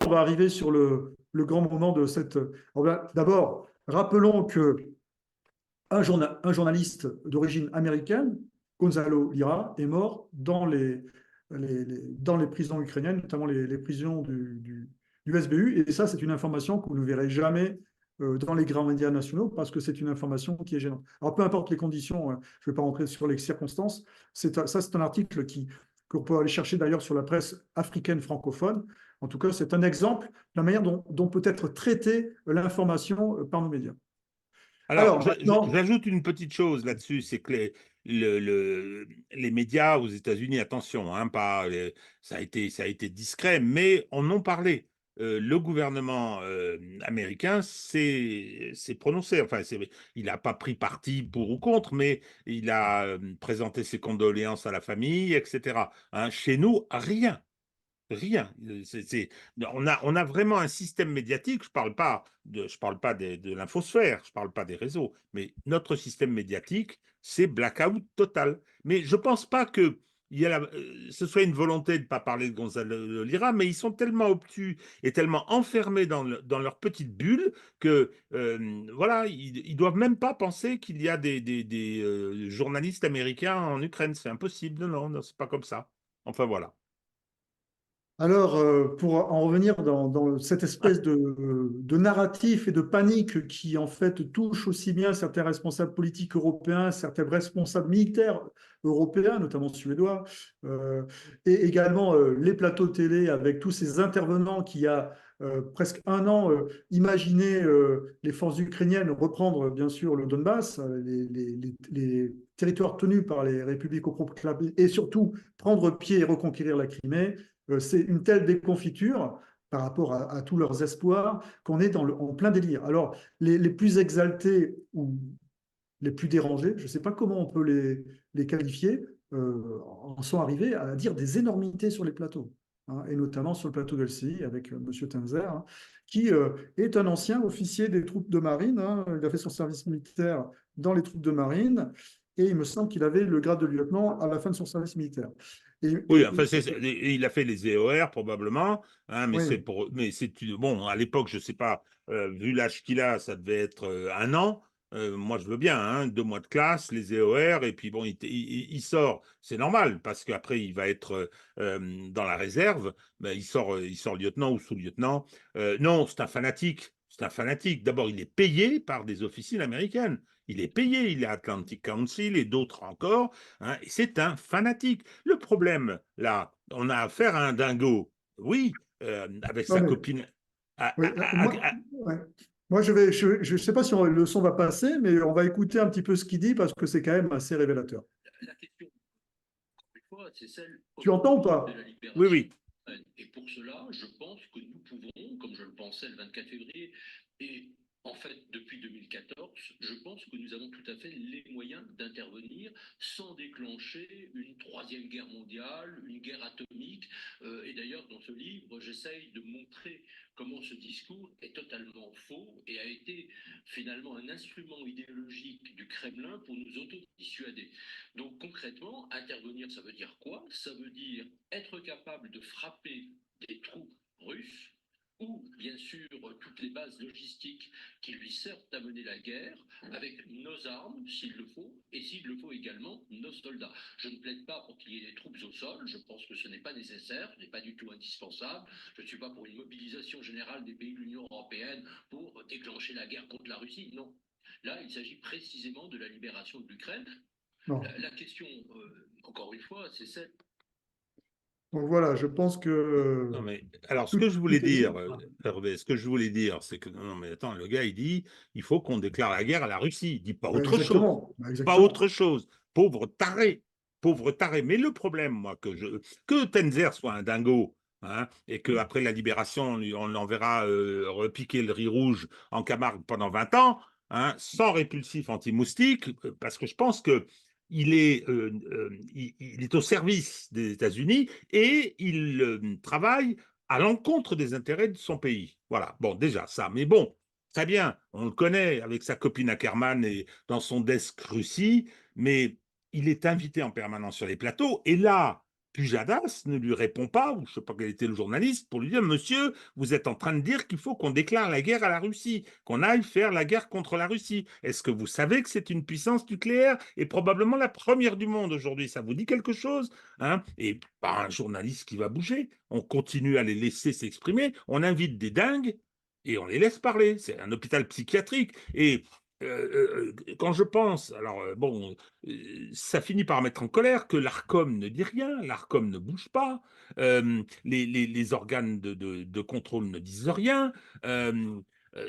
on va arriver sur le grand moment de cette. D'abord, rappelons que un journaliste d'origine américaine, Gonzalo Lira, est mort dans les prisons ukrainiennes, notamment les prisons du SBU. Et ça, c'est une information que vous ne verrez jamais dans les grands médias nationaux parce que c'est une information qui est gênante. Alors, peu importe les conditions, hein, je ne vais pas rentrer sur les circonstances, c'est un article qu'on peut aller chercher d'ailleurs sur la presse africaine francophone. En tout cas, c'est un exemple de la manière dont peut être traitée l'information par nos médias. Alors, Alors maintenant, j'ajoute une petite chose là-dessus, c'est que les médias aux États-Unis, attention, hein, ça a été discret, mais en ont parlé. Le gouvernement américain s'est prononcé. Enfin, il n'a pas pris parti pour ou contre, mais il a présenté ses condoléances à la famille, etc. Hein, chez nous, rien. Rien. On a vraiment un système médiatique. Je parle pas de l'infosphère, je parle pas des réseaux, mais notre système médiatique, c'est blackout total. Mais je pense pas que ce soit une volonté de ne pas parler de Gonzalo Lira, mais ils sont tellement obtus et tellement enfermés dans leur petite bulle que voilà, ils doivent même pas penser qu'il y a des journalistes américains en Ukraine. C'est impossible. Non, non, c'est pas comme ça. Enfin voilà. alors, pour en revenir dans cette espèce de narratif et de panique qui, en fait, touche aussi bien certains responsables politiques européens, certains responsables militaires européens, notamment suédois, et également les plateaux télé avec tous ces intervenants qui, il y a presque un an, imaginaient les forces ukrainiennes reprendre, bien sûr, le Donbass, les territoires tenus par les républiques autoproclamées, et surtout prendre pied et reconquérir la Crimée. C'est une telle déconfiture par rapport à tous leurs espoirs qu'on est en plein délire. Alors, les plus exaltés ou les plus dérangés, je ne sais pas comment on peut les qualifier, en sont arrivés à dire des énormités sur les plateaux, hein, et notamment sur le plateau de LCI avec M. Tenzer, hein, qui est un ancien officier des troupes de marine. Hein. Il a fait son service militaire dans les troupes de marine et il me semble qu'il avait le grade de lieutenant à la fin de son service militaire. Et, Oui, et, enfin, il a fait les EOR probablement, hein, mais oui, bon, à l'époque, je sais pas, vu l'âge qu'il a, ça devait être un an. Moi, je veux bien, hein, 2 mois de classe, les EOR, et puis bon, il sort, c'est normal, parce qu'après, il va être dans la réserve, ben, il sort lieutenant ou sous-lieutenant. Non, c'est un fanatique, c'est un fanatique. D'abord, il est payé par des officines américaines. Il est payé, il est à Atlantic Council et d'autres encore, hein, et c'est un fanatique. Le problème, là, on a affaire à un dingo, oui, avec non sa mais, copine. oui, ouais. Moi, je sais pas si le son va passer, mais on va écouter un petit peu ce qu'il dit parce que c'est quand même assez révélateur. La question, encore une fois, c'est celle Tu entends ou aujourd'hui de pas? la Oui, libération. oui. Et pour cela, je pense que nous pouvons, comme je le pensais le 24 février, et en fait, depuis 2014, je pense que nous avons tout à fait les moyens d'intervenir sans déclencher une troisième guerre mondiale, une guerre atomique. Et d'ailleurs, dans ce livre, j'essaye de montrer comment ce discours est totalement faux et a été finalement un instrument idéologique du Kremlin pour nous auto-dissuader. Donc concrètement, intervenir, ça veut dire quoi? Ça veut dire être capable de frapper des troupes russes ou bien sûr toutes les bases logistiques qui lui servent à mener la guerre avec nos armes s'il le faut et s'il le faut également nos soldats. Je ne plaide pas pour qu'il y ait des troupes au sol, je pense que ce n'est pas nécessaire, ce n'est pas du tout indispensable. Je ne suis pas pour une mobilisation générale des pays de l'Union européenne pour déclencher la guerre contre la Russie, non. Là, il s'agit précisément de la libération de l'Ukraine. Non. La question, encore une fois, c'est celle. Donc voilà, je pense Non, que mais alors, ce tout, que je voulais tout est dit. dire, Hervé, ce que je voulais dire, c'est que non, mais attends, le gars, il dit, il faut qu'on déclare la guerre à la Russie. Il dit pas Ouais, autre chose, exactement, pas exactement. autre chose. Pauvre taré, pauvre taré. Mais le problème, moi, que Tenzer soit un dingo, hein, et qu'après la libération, on l'enverra repiquer le riz rouge en Camargue pendant 20 ans, hein, sans répulsif anti-moustique, parce que je pense que il est au service des États-Unis et il travaille à l'encontre des intérêts de son pays. Voilà, bon, déjà ça. Mais bon, très bien, on le connaît avec sa copine Ackerman et dans son desk Russie, mais il est invité en permanence sur les plateaux. Et là, Pujadas ne lui répond pas, ou je ne sais pas quel était le journaliste, pour lui dire: Monsieur, vous êtes en train de dire qu'il faut qu'on déclare la guerre à la Russie, qu'on aille faire la guerre contre la Russie. Est-ce que vous savez que c'est une puissance nucléaire et probablement la première du monde aujourd'hui? Ça vous dit quelque chose, hein? Et pas un journaliste qui va bouger. On continue à les laisser s'exprimer, on invite des dingues et on les laisse parler. C'est un hôpital psychiatrique. Et quand je pense, alors bon, ça finit par mettre en colère que l'ARCOM ne dit rien, l'ARCOM ne bouge pas, les organes de contrôle ne disent rien.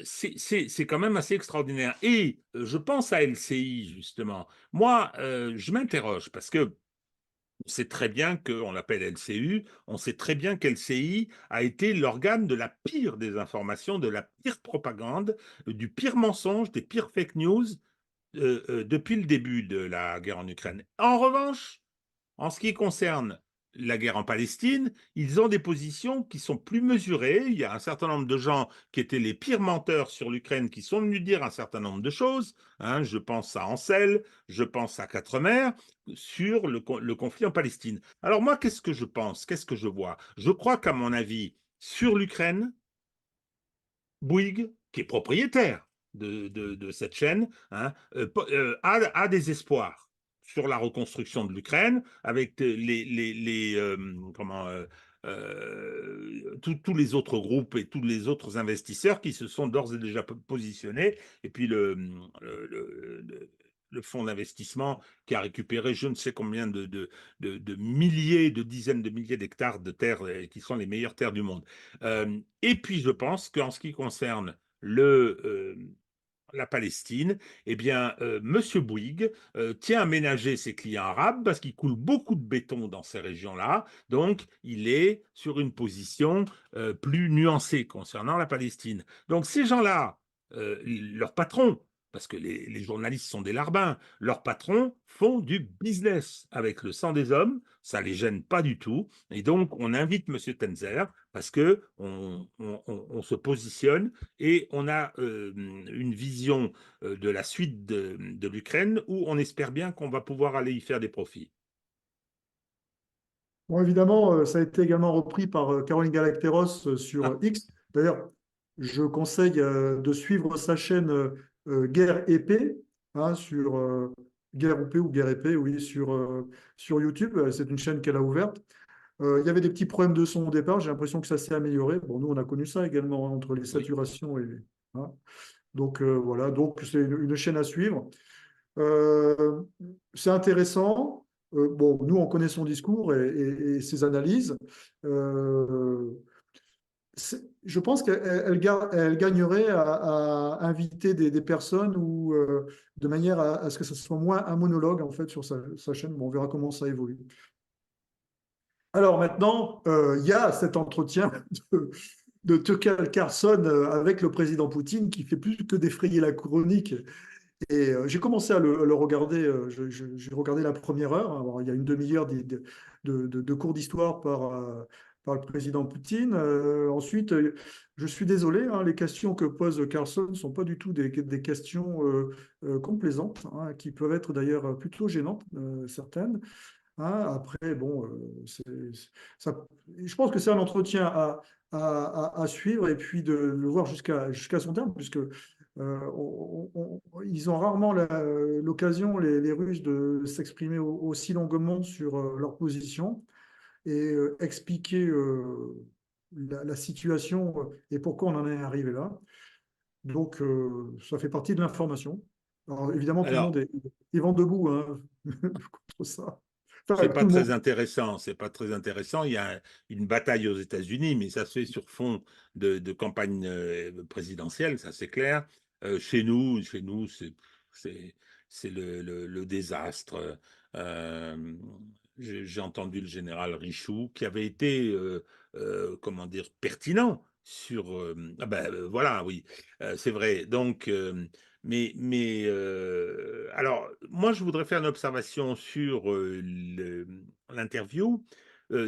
C'est quand même assez extraordinaire. Et je pense à LCI, justement. Moi, je m'interroge parce que on sait très bien qu'on l'appelle LCU, on sait très bien qu'LCI a été l'organe de la pire des informations, de la pire propagande, du pire mensonge, des pires fake news depuis le début de la guerre en Ukraine. En revanche, en ce qui concerne la guerre en Palestine, ils ont des positions qui sont plus mesurées. Il y a un certain nombre de gens qui étaient les pires menteurs sur l'Ukraine qui sont venus dire un certain nombre de choses. Hein, je pense à Ansel, je pense à Quatremer, sur le conflit en Palestine. Alors moi, qu'est-ce que je pense? Qu'est-ce que je vois? Je crois qu'à mon avis, sur l'Ukraine, Bouygues, qui est propriétaire de cette chaîne, hein, a des espoirs sur la reconstruction de l'Ukraine avec tous les autres groupes et tous les autres investisseurs qui se sont d'ores et déjà positionnés. Et puis le fonds d'investissement qui a récupéré je ne sais combien de milliers, de dizaines de milliers d'hectares de terres qui sont les meilleures terres du monde. Et puis, je pense qu'en ce qui concerne la Palestine, eh bien, M. Bouygues tient à ménager ses clients arabes parce qu'il coule beaucoup de béton dans ces régions-là. Donc, il est sur une position plus nuancée concernant la Palestine. Donc, ces gens-là, leurs patrons, parce que les journalistes sont des larbins, leurs patrons font du business avec le sang des hommes, ça ne les gêne pas du tout. Et donc, on invite M. Tenzer parce qu'on se positionne et on a une vision de la suite de l'Ukraine où on espère bien qu'on va pouvoir aller y faire des profits. Bon, évidemment, ça a été également repris par Caroline Galacteros sur Ah, X. D'ailleurs, je conseille de suivre sa chaîne Guerre épée, hein, sur Guerre épée ou Guerre épée, oui, sur YouTube. C'est une chaîne qu'elle a ouverte. Il y avait des petits problèmes de son au départ. J'ai l'impression que ça s'est amélioré. Bon, nous, on a connu ça également, hein, entre les oui. saturations et. Hein. Donc, voilà. Donc, c'est une chaîne à suivre. Euh, c'est intéressant. Bon, nous, on connaît son discours et ses analyses. Euh, je pense qu'elle gagnerait à inviter des personnes ou de manière à ce que ce soit moins un monologue en fait sur sa chaîne. Bon, on verra comment ça évolue. Alors maintenant, il y a cet entretien de Tucker Carlson avec le président Poutine qui fait plus que d'effrayer la chronique. Et j'ai commencé à le regarder, j'ai regardé la première heure. Alors, il y a une demi-heure de cours d'histoire par le président Poutine. Ensuite, je suis désolé, hein, les questions que pose Carlson ne sont pas du tout des questions complaisantes, hein, qui peuvent être d'ailleurs plutôt gênantes, certaines. Hein. Après, bon, je pense que c'est un entretien à suivre et puis de le voir jusqu'à son terme, puisque ils ont rarement l'occasion, les Russes, de s'exprimer aussi longuement sur leur position et expliquer la situation et pourquoi on en est arrivé là. Donc, ça fait partie de l'information. Alors, évidemment, tout le monde Alors, est vent debout, hein, contre ça. Enfin, c'est pas tout le monde. très intéressant. C'est pas très intéressant. Il y a une bataille aux États-Unis, mais ça se fait sur fond de campagne présidentielle, ça c'est clair. Chez nous, c'est c'est le désastre. Euh, j'ai entendu le général Richoux qui avait été, comment dire, pertinent sur. Ah ben voilà, oui, c'est vrai. Donc. Alors, moi, je voudrais faire une observation sur l'interview.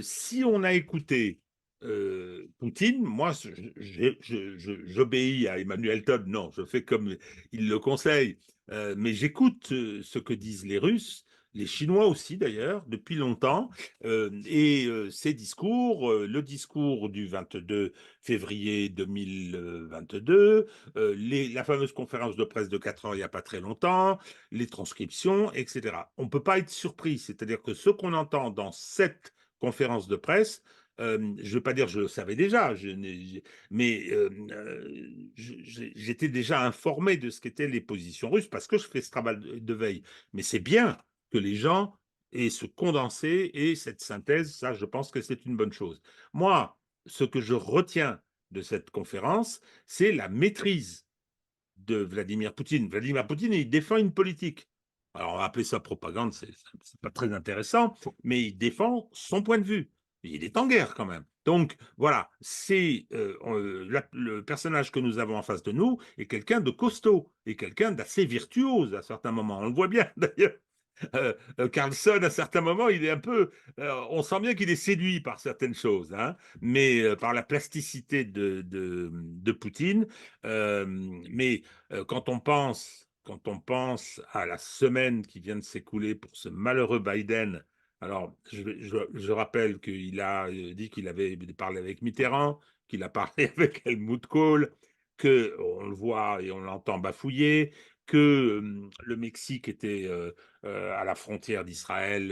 Si on a écouté Poutine, moi, j'obéis à Emmanuel Todd. Non, je fais comme il le conseille. Mais j'écoute ce que disent les Russes. les Chinois aussi d'ailleurs, depuis longtemps. Ces discours, le discours du 22 février 2022, la fameuse conférence de presse de 4 heures il n'y a pas très longtemps, les transcriptions, etc. On ne peut pas être surpris, c'est-à-dire que ce qu'on entend dans cette conférence de presse, je ne veux pas dire je le savais déjà, mais j'étais déjà informé de ce qu'étaient les positions russes parce que je fais ce travail de veille. Mais c'est bien que les gens aient ce condensé et cette synthèse, ça je pense que c'est une bonne chose. Moi, ce que je retiens de cette conférence, c'est la maîtrise de Vladimir Poutine. Vladimir Poutine, il défend une politique. Alors, on va appeler ça propagande, c'est pas très intéressant, mais il défend son point de vue. Il est en guerre quand même. Donc, voilà, c'est le personnage que nous avons en face de nous est quelqu'un de costaud et quelqu'un d'assez virtuose à certains moments. On le voit bien d'ailleurs. Carlson, à certains moments, il est un peu. On sent bien qu'il est séduit par certaines choses, hein, mais par la plasticité de Poutine. Mais quand on pense à la semaine qui vient de s'écouler pour ce malheureux Biden, alors je rappelle qu'il a dit qu'il avait parlé avec Mitterrand, qu'il a parlé avec Helmut Kohl, qu'on le voit et on l'entend bafouiller, que le Mexique était à la frontière d'Israël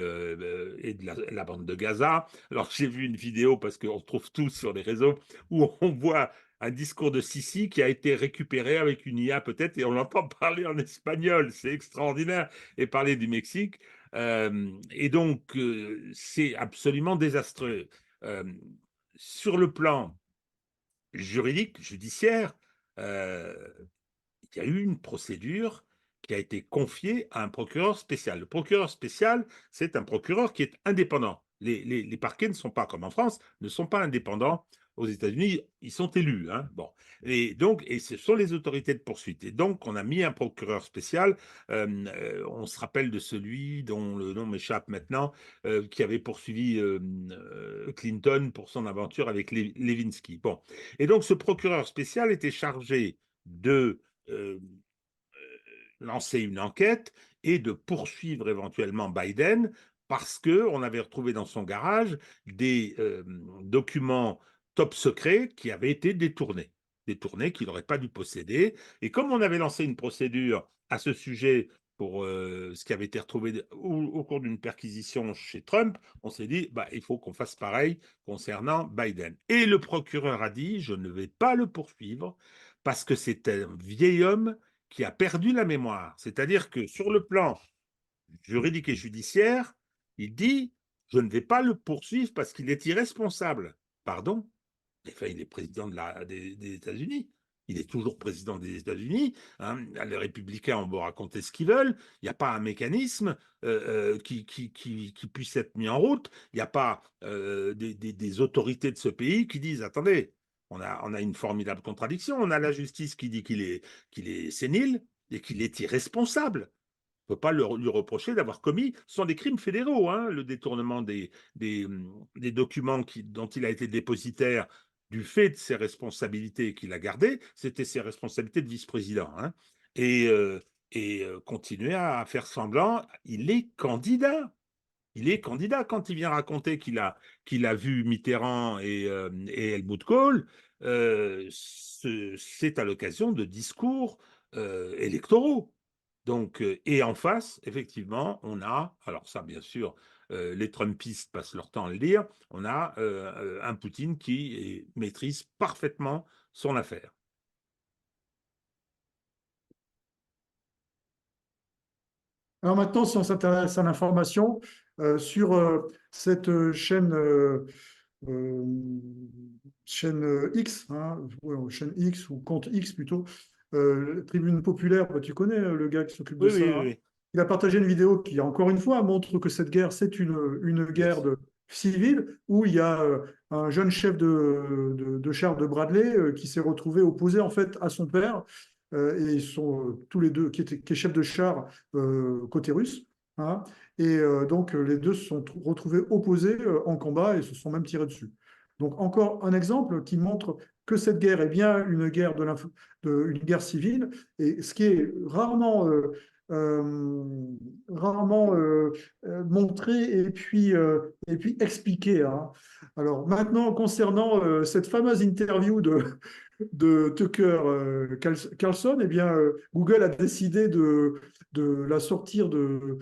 et de la bande de Gaza. Alors j'ai vu une vidéo, parce qu'on trouve tout sur les réseaux, où on voit un discours de Sisi qui a été récupéré avec une IA peut-être, et on l'entend parler en espagnol, c'est extraordinaire, et parler du Mexique. Et donc, c'est absolument désastreux. Euh, sur le plan juridique, judiciaire, euh, il y a eu une procédure qui a été confiée à un procureur spécial. Le procureur spécial, c'est un procureur qui est indépendant. Les parquets ne sont pas, comme en France, ne sont pas indépendants. Aux États-Unis, ils sont élus. Hein. Bon. Et ce sont les autorités de poursuite. Et donc, on a mis un procureur spécial. On se rappelle de celui dont le nom m'échappe maintenant, qui avait poursuivi Clinton pour son aventure avec Levinsky. Bon. Et donc, ce procureur spécial était chargé de lancer une enquête et de poursuivre éventuellement Biden parce qu'on avait retrouvé dans son garage des documents top secrets qui avaient été détournés qu'il n'aurait pas dû posséder. Et comme on avait lancé une procédure à ce sujet pour ce qui avait été retrouvé au cours d'une perquisition chez Trump, on s'est dit, bah, il faut qu'on fasse pareil concernant Biden. Et le procureur a dit, je ne vais pas le poursuivre parce que c'est un vieil homme qui a perdu la mémoire. C'est-à-dire que sur le plan juridique et judiciaire, il dit, je ne vais pas le poursuivre parce qu'il est irresponsable. Pardon? Enfin, il est président des États-Unis. Il est toujours président des États-Unis. Hein. Les républicains ont beau raconter ce qu'ils veulent. Il n'y a pas un mécanisme qui puisse être mis en route. Il n'y a pas des autorités de ce pays qui disent, attendez, on a une formidable contradiction. On a la justice qui dit qu'il est sénile et qu'il est irresponsable. On ne peut pas lui reprocher d'avoir commis, ce sont des crimes fédéraux, hein, le détournement des documents dont il a été dépositaire du fait de ses responsabilités qu'il a gardées, c'était ses responsabilités de vice-président. Hein, et continuer à faire semblant, il est candidat. Il est candidat quand il vient raconter qu'il a vu Mitterrand et Helmut Kohl. C'est à l'occasion de discours électoraux. Donc, et en face, effectivement, on a, alors ça, bien sûr, les Trumpistes passent leur temps à le dire, on a un Poutine qui maîtrise parfaitement son affaire. Alors maintenant, si on s'intéresse à l'information, sur cette euh, chaîne X, hein, ouais, chaîne X ou compte X plutôt, Tribune Populaire, bah, tu connais le gars qui s'occupe de Oui, ça, oui, hein. oui, Il a partagé une vidéo qui, encore une fois, montre que cette guerre, c'est une guerre oui. civile où il y a un jeune chef de char de Bradley qui s'est retrouvé opposé en fait à son père. Et ils sont tous les deux, qui est chef de char côté russe. Hein. Et donc, les deux se sont retrouvés opposés en combat et se sont même tirés dessus. Donc, encore un exemple qui montre que cette guerre est bien une guerre, une guerre civile. Et ce qui est rarement euh, rarement montré et puis expliqué, hein. Alors maintenant, concernant cette fameuse interview de Tucker Carlson, eh bien, Google a décidé de la sortir de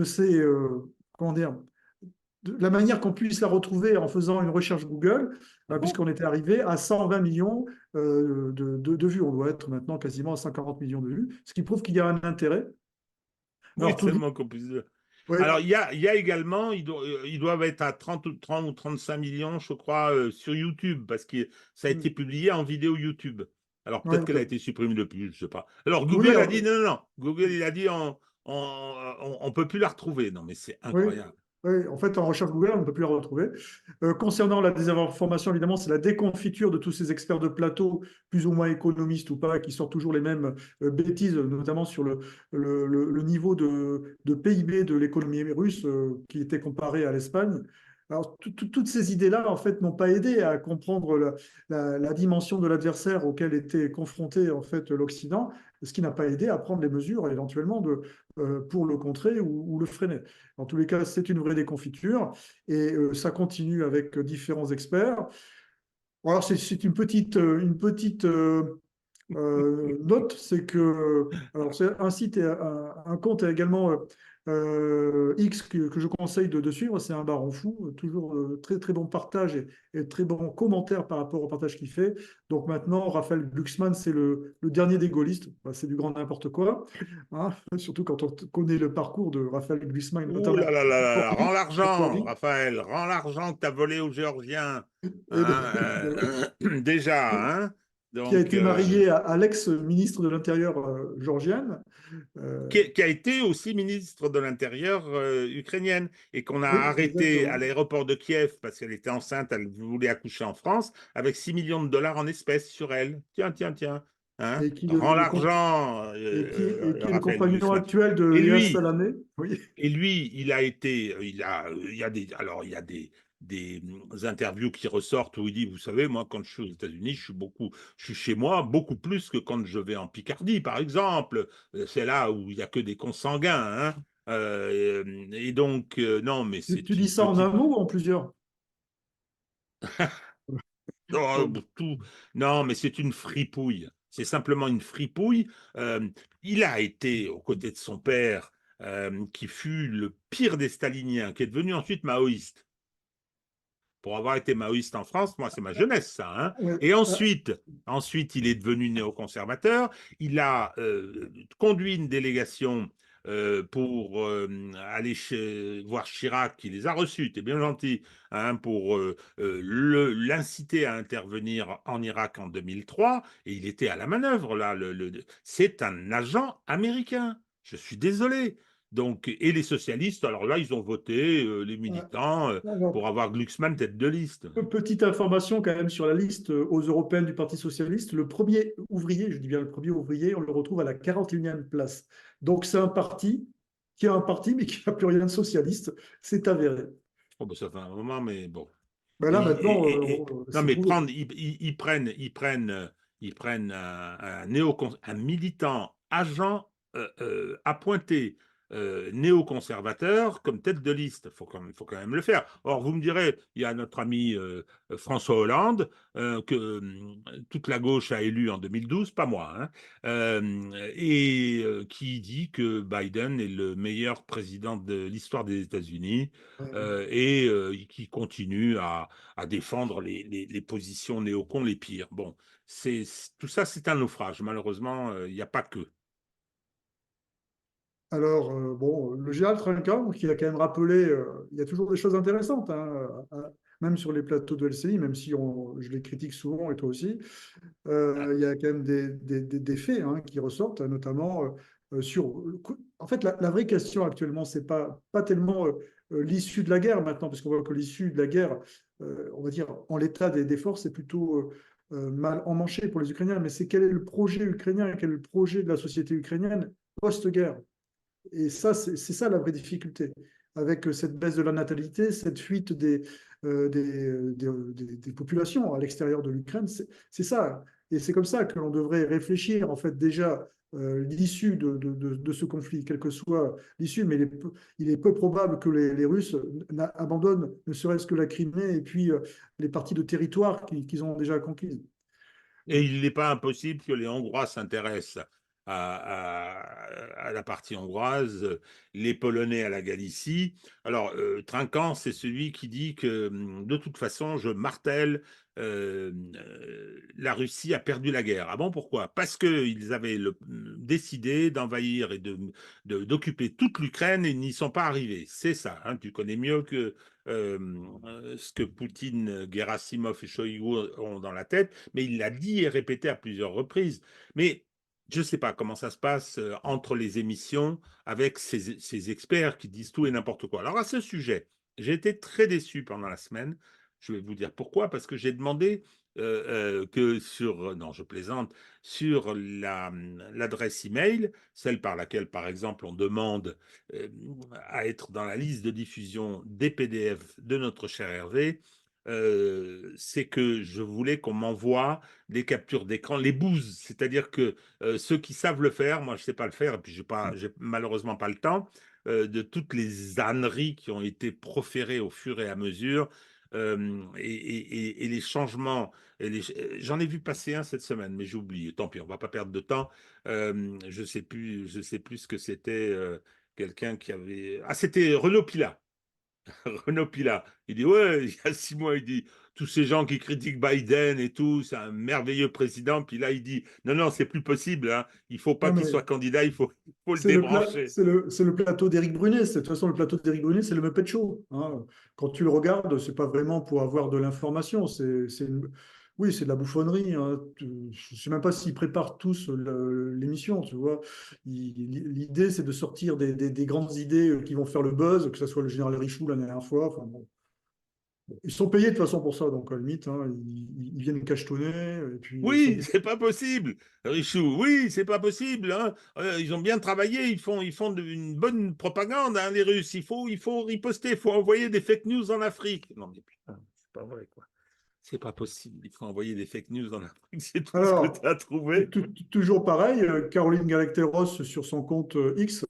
ses, comment dire, de la manière qu'on puisse la retrouver en faisant une recherche Google, Ah bon? puisqu'on était arrivé à 120 millions de vues. On doit être maintenant quasiment à 140 millions de vues, ce qui prouve qu'il y a un intérêt. Oui, Alors, tout c'est le dit, moins qu'on puisse dire. oui, Alors, il y a également, ils doivent être à 30 ou 35 millions, je crois, sur YouTube, parce que ça a été publié en vidéo YouTube. Alors, ouais, peut-être qu'elle a été supprimée depuis, je ne sais pas. Alors, oui, Google a dit non, non, non. Google, il a dit on peut plus la retrouver. Non, mais c'est oui, incroyable. oui. En fait, en recherche Google, on ne peut plus la retrouver. Concernant la désinformation, évidemment, c'est la déconfiture de tous ces experts de plateau, plus ou moins économistes ou pas, qui sortent toujours les mêmes bêtises, notamment sur le niveau de PIB de l'économie russe qui était comparé à l'Espagne. Alors, toutes ces idées-là, en fait, n'ont pas aidé à comprendre la dimension de l'adversaire auquel était confronté, en fait, l'Occident, ce qui n'a pas aidé à prendre les mesures, éventuellement, pour le contrer ou le freiner. En tous les cas, c'est une vraie déconfiture et ça continue avec différents experts. Alors, c'est une petite note, c'est que alors c'est un site et un compte également X que je conseille de suivre, c'est un baron fou, toujours très très bon partage et très bon commentaire par rapport au partage qu'il fait. Donc maintenant, Raphaël Glucksmann, c'est le dernier des gaullistes. Bah, c'est du grand n'importe quoi, hein, surtout quand on connaît le parcours de Raphaël Glucksmann, Ouh là notamment là là là là, rends en l'argent, Géorgie. Raphaël, rends l'argent que tu as volé aux Géorgiens. Et Hein, déjà, hein? qui a Donc, été marié à l'ex-ministre de l'Intérieur géorgienne. qui a été aussi ministre de l'Intérieur ukrainienne et qu'on a Oui, arrêté à exactement. l'aéroport de Kiev parce qu'elle était enceinte, elle voulait accoucher en France, avec 6 millions de dollars en espèces sur elle. Tiens, tiens, tiens. Hein? Et qui, Rends l'argent, et qui est le Raphaël compagnon Glucksmann. actuel de Et Léa lui, Salamé. Oui. et lui, il a été, il y a des, alors il y a des interviews qui ressortent où il dit, vous savez, moi, quand je suis aux États-Unis, je suis chez moi beaucoup plus que quand je vais en Picardie, par exemple. C'est là où il y a que des consanguins, hein. Et donc, non, mais Tu c'est dis une ça en un petite. mot ou en plusieurs? Oh, Bon. tout. Non, mais c'est une fripouille. C'est simplement une fripouille. Il a été aux côtés de son père, qui fut le pire des staliniens, qui est devenu ensuite maoïste. Pour avoir été maoïste en France, moi, c'est ma jeunesse, ça. Hein. Ouais. Et ensuite, il est devenu néoconservateur. Il a conduit une délégation pour aller voir Chirac, qui les a reçus, était bien gentil, hein, pour l'inciter à intervenir en Irak en 2003. Et il était à la manœuvre, là. C'est un agent américain. Je suis désolé. Donc, et les socialistes, alors là, ils ont voté, les Ouais. militants, Alors, pour avoir Glucksmann tête de liste. petite information quand même sur la liste aux européennes du Parti socialiste. Le premier ouvrier, je dis bien le premier ouvrier, on le retrouve à la 41e place. Donc c'est un parti qui a un parti mais qui n'a plus rien de socialiste. C'est avéré. Oh, ben, ça fait un moment, mais bon. Ben là maintenant, Non, c'est mais prouvé. ils prennent un militant agent appointé néoconservateur comme tête de liste. Faut quand même le faire. Or, vous me direz, il y a notre ami François Hollande que toute la gauche a élu en 2012, pas moi, hein, qui dit que Biden est le meilleur président de l'histoire des États-Unis et qui continue à défendre les positions néocons les pires. Bon, tout ça, c'est un naufrage. Malheureusement, il n'y a pas que. Alors, bon, le général Trinquant, qui a quand même rappelé, il y a toujours des choses intéressantes, hein, même sur les plateaux de LCI, même si je les critique souvent, et toi aussi, il y a quand même des faits hein, qui ressortent, notamment sur... En fait, la vraie question actuellement, c'est pas tellement l'issue de la guerre maintenant, parce qu'on voit que l'issue de la guerre, on va dire, en l'état des forces, c'est plutôt mal emmanché pour les Ukrainiens, mais c'est quel est le projet ukrainien, quel est le projet de la société ukrainienne post-guerre. Et ça, c'est ça la vraie difficulté. Avec cette baisse de la natalité, cette fuite des populations à l'extérieur de l'Ukraine, c'est ça. Et c'est comme ça que l'on devrait réfléchir, en fait, déjà l'issue de ce conflit, quelle que soit l'issue, mais il est peu probable que les Russes abandonnent ne serait-ce que la Crimée et puis les parties de territoire qu'ils ont déjà conquises. Et il n'est pas impossible que les Hongrois s'intéressent à la partie hongroise, les Polonais à la Galicie. Alors, Trinquant, c'est celui qui dit que de toute façon, je martèle, la Russie a perdu la guerre. Ah bon, pourquoi? Parce qu'ils avaient décidé d'envahir et d'occuper toute l'Ukraine et ils n'y sont pas arrivés. C'est ça, hein, tu connais mieux que ce que Poutine, Gerasimov et Shoigu ont dans la tête, mais il l'a dit et répété à plusieurs reprises. Mais je ne sais pas comment ça se passe entre les émissions avec ces experts qui disent tout et n'importe quoi. Alors à ce sujet, j'ai été très déçu pendant la semaine. Je vais vous dire pourquoi, parce que j'ai demandé que sur, non je plaisante, sur l'adresse email, celle par laquelle par exemple on demande à être dans la liste de diffusion des PDF de notre cher Hervé, c'est que je voulais qu'on m'envoie des captures d'écran, les bouses, c'est-à-dire que ceux qui savent le faire, moi je ne sais pas le faire, et puis j'ai malheureusement pas le temps, de toutes les âneries qui ont été proférées au fur et à mesure, et les changements, j'en ai vu passer un cette semaine, mais j'ai oublié, tant pis, on ne va pas perdre de temps, je sais plus ce que c'était, quelqu'un qui avait... Ah, c'était Renaud Pila. Renaud Pila. Il dit, ouais, il y a 6 mois, il dit, tous ces gens qui critiquent Biden et tout, c'est un merveilleux président. Puis là, il dit, non, non, c'est plus possible. Hein. Il ne faut pas Non, qu'il mais soit candidat, il faut le débrancher. c'est le plateau d'Éric Brunet. De toute façon, le plateau d'Éric Brunet, c'est le Muppet Show. Hein. Quand tu le regardes, c'est pas vraiment pour avoir de l'information. Oui, c'est de la bouffonnerie. Hein. Je ne sais même pas s'ils préparent tous l'émission, tu vois. L'idée, c'est de sortir des grandes idées qui vont faire le buzz, que ce soit le général Richoux la dernière fois. Enfin, bon. Ils sont payés de toute façon pour ça, donc à la limite, hein, ils viennent cachetonner, et puis ça. Oui, c'est pas possible, Richou. Oui, c'est pas possible. Hein. Ils ont bien travaillé, ils font une bonne propagande, hein, les Russes. Il faut riposter, il faut envoyer des fake news en Afrique. Non, mais putain, c'est pas vrai, quoi. C'est pas possible. Il faut envoyer des fake news en Afrique, c'est tout ce que tu Alors, as trouvé. toujours pareil, Caroline Galacteros sur son compte X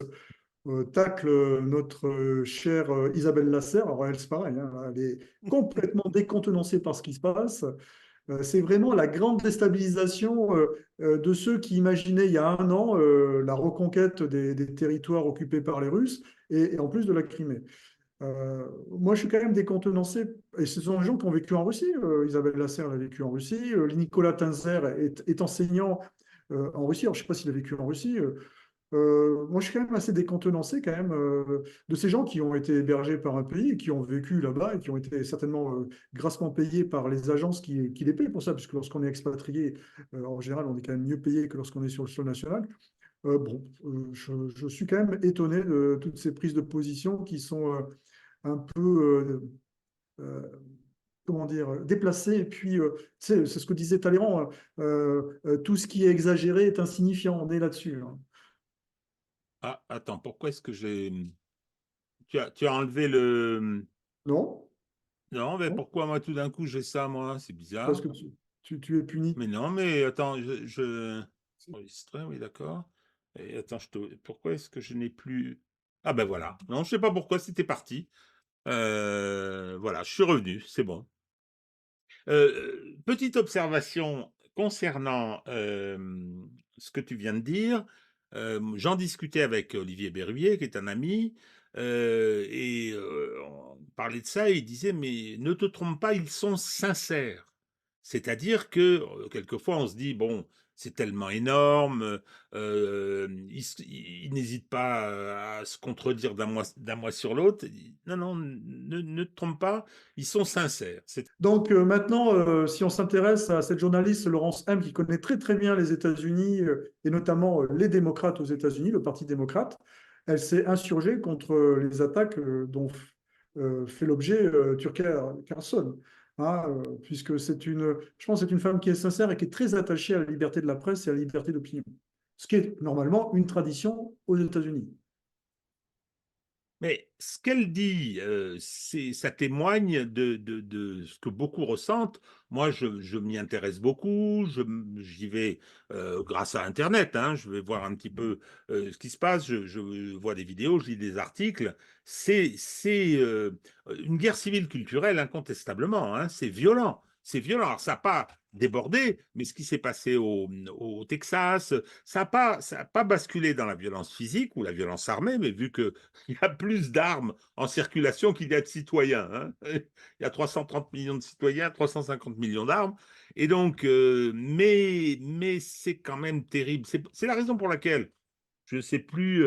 tacle notre chère Isabelle Lasserre. Alors elle, c'est pareil, hein, elle est complètement décontenancée par ce qui se passe. C'est vraiment la grande déstabilisation de ceux qui imaginaient il y a un an la reconquête des territoires occupés par les Russes et en plus de la Crimée. Moi, je suis quand même décontenancé, et ce sont des gens qui ont vécu en Russie. Isabelle Lasserre a vécu en Russie. Nicolas Tinzer est enseignant en Russie. Alors, je ne sais pas s'il a vécu en Russie. Moi, je suis quand même assez décontenancé quand même de ces gens qui ont été hébergés par un pays, et qui ont vécu là-bas et qui ont été certainement grassement payés par les agences qui les payent pour ça, puisque lorsqu'on est expatrié, en général, on est quand même mieux payé que lorsqu'on est sur le sol national. Je suis quand même étonné de toutes ces prises de position qui sont un peu, comment dire, déplacées. Et puis, c'est ce que disait Talleyrand, tout ce qui est exagéré est insignifiant. On est là-dessus. Hein. Ah, attends, pourquoi est-ce que j'ai... Tu as enlevé le... Non? Non, mais Non? pourquoi moi tout d'un coup j'ai ça, moi? C'est Parce bizarre. que tu es puni. Mais non, mais attends, enregistré, oui, d'accord. Et attends, pourquoi est-ce que je n'ai plus... Ah ben voilà. Non, je sais pas pourquoi, c'était parti. Voilà, je suis revenu, c'est bon. Petite observation concernant ce que tu viens de dire. J'en discutais avec Olivier Berruyer, qui est un ami, et on parlait de ça, et il disait, mais ne te trompe pas, ils sont sincères. C'est-à-dire que quelquefois on se dit, bon, c'est tellement énorme, ils n'hésitent pas à se contredire d'un mois sur l'autre. Non, non, ne te trompe pas, ils sont sincères. Donc maintenant, si on s'intéresse à cette journaliste Laurence M, qui connaît très très bien les États-Unis et notamment les démocrates aux États-Unis, le Parti démocrate, elle s'est insurgée contre les attaques dont fait l'objet Tucker Carlson. Hein, puisque je pense que c'est une femme qui est sincère et qui est très attachée à la liberté de la presse et à la liberté d'opinion. Ce qui est normalement une tradition aux États-Unis. Mais ce qu'elle dit, ça témoigne de ce que beaucoup ressentent. Moi, je m'y intéresse beaucoup, j'y vais grâce à Internet, hein, je vais voir un petit peu ce qui se passe, je vois des vidéos, je lis des articles. C'est une guerre civile culturelle, incontestablement, hein, c'est violent. C'est violent. Alors, ça n'a pas débordé, mais ce qui s'est passé au Texas, ça a pas basculé dans la violence physique ou la violence armée, mais vu que il y a plus d'armes en circulation qu'il y a de citoyens, hein. Il y a 330 millions de citoyens, 350 millions d'armes. Et donc, mais c'est quand même terrible. C'est la raison pour laquelle, je ne sais plus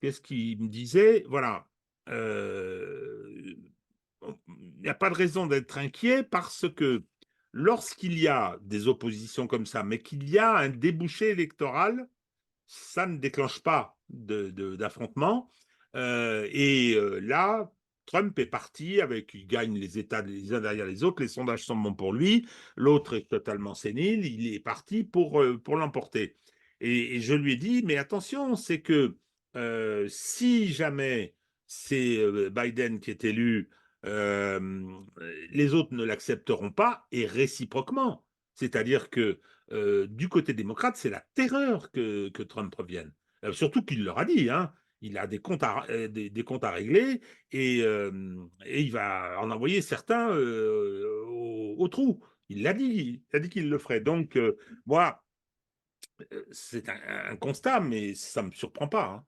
qu'est-ce qu'il me disait. Voilà. Il n'y a pas de raison d'être inquiet parce que lorsqu'il y a des oppositions comme ça, mais qu'il y a un débouché électoral, ça ne déclenche pas d'affrontement. Là, Trump est parti il gagne les États les uns derrière les autres, les sondages sont bons pour lui, l'autre est totalement sénile, il est parti pour l'emporter. Et je lui ai dit, mais attention, c'est que si jamais c'est Biden qui est élu, euh, les autres ne l'accepteront pas et réciproquement. C'est-à-dire que du côté démocrate, c'est la terreur que Trump revienne. Surtout qu'il leur a dit, hein, il a des comptes à régler et il va en envoyer certains au trou. Il a dit qu'il le ferait. Donc, moi, c'est un constat, mais ça ne me surprend pas, hein.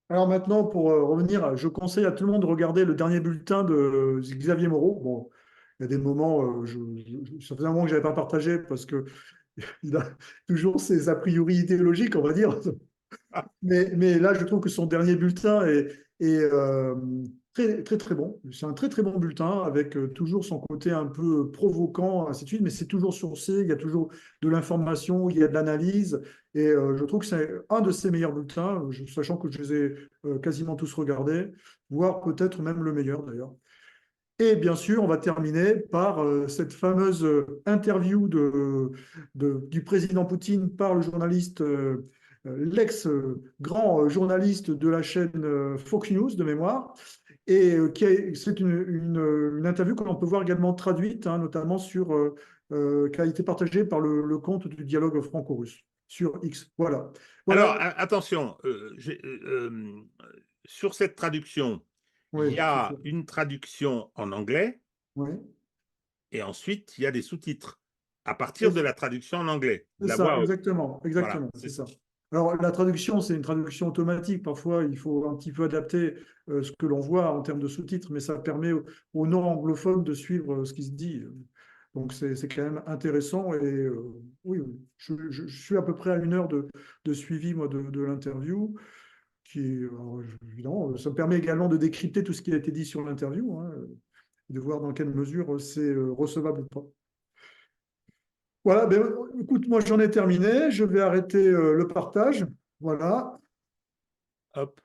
Alors maintenant, pour revenir, je conseille à tout le monde de regarder le dernier bulletin de Xavier Moreau. Bon, il y a des moments, ça faisait un moment que je n'avais pas partagé parce que il a toujours ses a priori idéologiques, on va dire. Mais là, je trouve que son dernier bulletin est très, très, très bon. C'est un très, très bon bulletin avec toujours son côté un peu provoquant, ainsi de suite, mais c'est toujours sourcé, il y a toujours de l'information, il y a de l'analyse. Et je trouve que c'est un de ses meilleurs bulletins, sachant que je les ai quasiment tous regardés, voire peut-être même le meilleur d'ailleurs. Et bien sûr, on va terminer par cette fameuse interview du président Poutine par le journaliste, l'ex-grand journaliste de la chaîne Fox News de mémoire. Et c'est une interview que l'on peut voir également traduite, hein, notamment qui a été partagée par le compte du dialogue franco-russe sur X. Voilà. Alors, Voilà. attention, sur cette traduction, il Oui, y c'est ça. a une traduction en anglais Oui. et ensuite il y a des sous-titres à partir de Et la traduction en anglais, de C'est la ça, voix haute. exactement, Voilà, exactement, c'est c'est ça. ça. Alors, la traduction, c'est une traduction automatique. Parfois, il faut un petit peu adapter ce que l'on voit en termes de sous-titres, mais ça permet aux non-anglophones de suivre ce qui se dit. Donc, c'est quand même intéressant. Et oui, oui, je suis à peu près à 1 heure de suivi, moi, de l'interview. Alors, évidemment, ça me permet également de décrypter tout ce qui a été dit sur l'interview, hein, de voir dans quelle mesure c'est recevable ou pas. Voilà, ben, écoute, moi j'en ai terminé. Je vais arrêter le partage. Voilà. Hop.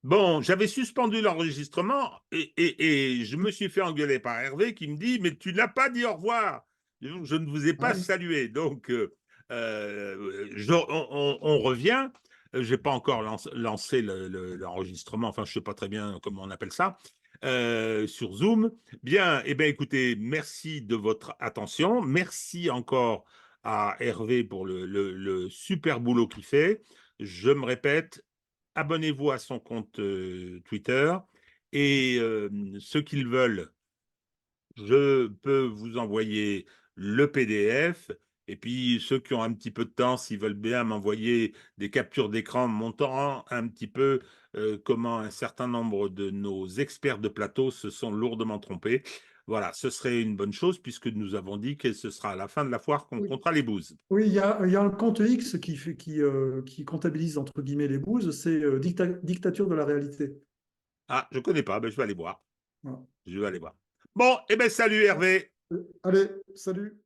Bon, j'avais suspendu l'enregistrement et je me suis fait engueuler par Hervé qui me dit, mais tu n'as pas dit au revoir. Je ne vous ai pas Ouais. salué. Donc, on revient. Je n'ai pas encore lancé l'enregistrement, enfin, je ne sais pas très bien comment on appelle ça, sur Zoom. Bien, eh bien, écoutez, merci de votre attention. Merci encore à Hervé pour le super boulot qu'il fait. Je me répète, abonnez-vous à son compte Twitter et ceux qui le veulent, je peux vous envoyer le PDF. Et puis ceux qui ont un petit peu de temps, s'ils veulent bien m'envoyer des captures d'écran montrant un petit peu comment un certain nombre de nos experts de plateau se sont lourdement trompés. Voilà, ce serait une bonne chose puisque nous avons dit que ce sera à la fin de la foire qu'on Oui, comptera les bouses. oui, il y a un compte X qui comptabilise entre guillemets les bouses, c'est Dictature de la réalité. Ah, je ne connais pas, ben, je vais aller voir. Voilà. Je vais aller voir. Bon, eh bien salut Hervé. Allez, salut.